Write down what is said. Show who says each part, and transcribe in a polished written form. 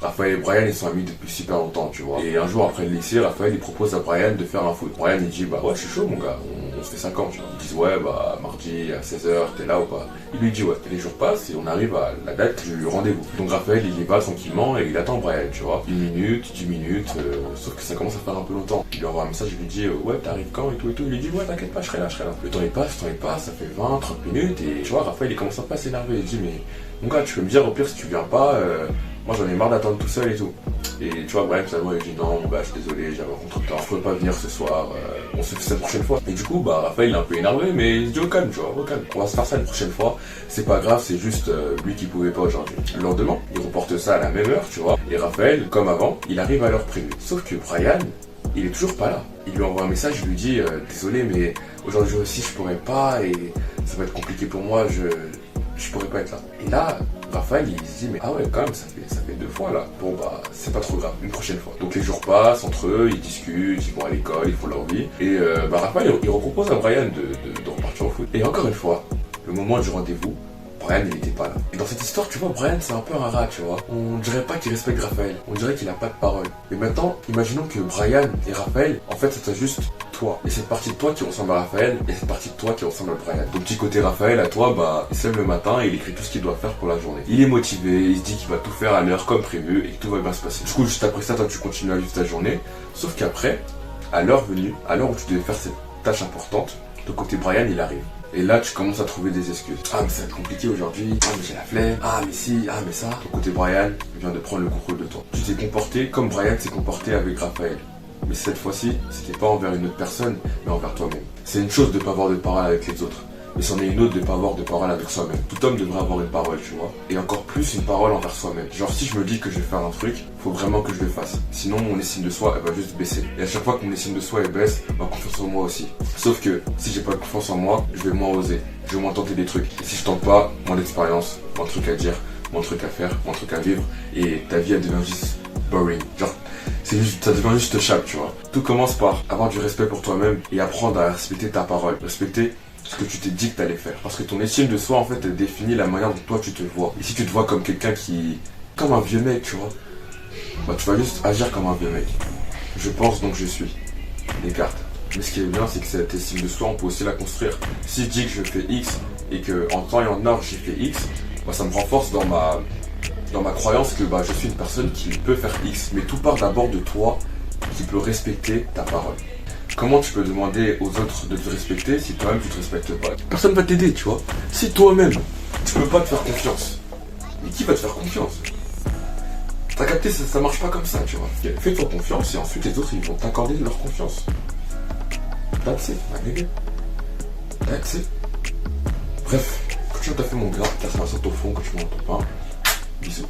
Speaker 1: Raphaël et Brian, ils sont amis depuis super longtemps, tu vois. Et un jour après le lycée, Raphaël, il propose à Brian de faire un foot. Brian, il dit, bah ouais, je suis chaud, mon gars, on se fait 5 ans, tu vois. Ils disent, ouais, bah mardi à 16h, t'es là ou pas? Il lui dit, ouais. Et les jours passent et on arrive à la date du rendez-vous. Donc Raphaël, il y va tranquillement et il attend Brian, tu vois. 1 minute, 10 minutes, sauf que ça commence à faire un peu longtemps. Il lui envoie un message, il lui dit, ouais, t'arrives quand et tout et tout. Il lui dit, ouais, t'inquiète pas, je serai là. Le temps il passe, ça fait 20, 30 minutes et tu vois, Raphaël, il commence à pas s'énerver. Il dit, mais mon gars, tu peux me dire au pire si tu viens pas, moi j'en ai marre d'attendre tout seul et tout. Et tu vois, Brian, finalement, il dit non, bah je suis désolé, j'avais un contre-temps, je pouvais pas venir ce soir, on se fait ça la prochaine fois. Et du coup, bah Raphaël il est un peu énervé, mais il se dit au calme, tu vois, au calme. On va se faire ça une prochaine fois, c'est pas grave, c'est juste lui qui pouvait pas aujourd'hui. Le lendemain, il reporte ça à la même heure, tu vois, et Raphaël, comme avant, il arrive à l'heure prévue. Sauf que Brian, il est toujours pas là. Il lui envoie un message, il lui dit désolé, mais aujourd'hui aussi je pourrais pas et ça va être compliqué pour moi, je pourrais pas être là. Et là, Raphaël, il se dit, mais ah ouais, quand même, ça fait 2 fois là. Bon, bah, c'est pas trop grave, une prochaine fois. Donc les jours passent entre eux, ils discutent, ils vont à l'école, ils font leur vie. Et bah, Raphaël, il repropose à Brian de repartir au foot. Et encore une fois, le moment du rendez-vous, Brian, il était pas là. Et dans cette histoire, tu vois, Brian, c'est un peu un rat, tu vois. On dirait pas qu'il respecte Raphaël. On dirait qu'il a pas de parole. Mais maintenant, imaginons que Brian et Raphaël, en fait, c'est juste toi. Et cette partie de toi qui ressemble à Raphaël, et cette partie de toi qui ressemble à Brian. Donc, petit côté Raphaël, à toi, bah, il se lève le matin et il écrit tout ce qu'il doit faire pour la journée. Il est motivé, il se dit qu'il va tout faire à l'heure comme prévu et que tout va bien se passer. Du coup, juste après ça, toi, tu continues à vivre ta journée. Sauf qu'après, à l'heure venue, à l'heure où tu devais faire cette tâche importante, de côté Brian, il arrive. Et là, tu commences à trouver des excuses. Ah, mais ça va être compliqué aujourd'hui. Ah, mais j'ai la flemme. Ah, mais si. Ah, mais ça. Ton côté Brian vient de prendre le contrôle de toi. Tu t'es comporté comme Brian s'est comporté avec Raphaël. Mais cette fois-ci, c'était pas envers une autre personne, mais envers toi-même. C'est une chose de pas avoir de parole avec les autres. Mais c'en est une autre de pas avoir de parole avec soi-même. Tout homme devrait avoir une parole, tu vois. Et encore plus une parole envers soi-même. Genre si je me dis que je vais faire un truc, faut vraiment que je le fasse. Sinon mon estime de soi, elle va juste baisser. Et à chaque fois que mon estime de soi elle baisse, ma confiance en moi aussi. Sauf que si j'ai pas de confiance en moi, je vais moins oser. Je vais moins tenter des trucs. Et si je tente pas, moins d'expérience, moins de trucs à dire, moins de trucs à faire, moins de trucs à vivre. Et ta vie elle devient juste boring. Genre ça devient juste chape, tu vois. Tout commence par avoir du respect pour toi-même et apprendre à respecter ta parole. Respecter ce que tu t'es dit que t'allais faire. Parce que ton estime de soi, en fait, elle définit la manière dont toi tu te vois. Et si tu te vois comme quelqu'un comme un vieux mec, tu vois, bah tu vas juste agir comme un vieux mec. Je pense donc je suis. Descartes. Mais ce qui est bien, c'est que cette estime de soi, on peut aussi la construire. Si je dis que je fais X et que en temps et en heure j'ai fait X, bah ça me renforce dans ma croyance que bah je suis une personne qui peut faire X. Mais tout part d'abord de toi qui peut respecter ta parole. Comment tu peux demander aux autres de te respecter si toi-même tu te respectes pas? Personne va t'aider, tu vois. Si toi-même, tu peux pas te faire confiance, mais qui va te faire confiance? T'as capté, ça marche pas comme ça, tu vois. Fais-toi confiance et ensuite les autres ils vont t'accorder leur confiance. That's it, my nigga. That's it. Bref, que tu as fait mon gars, ta sensation au fond, que tu m'entends pas. Bisous.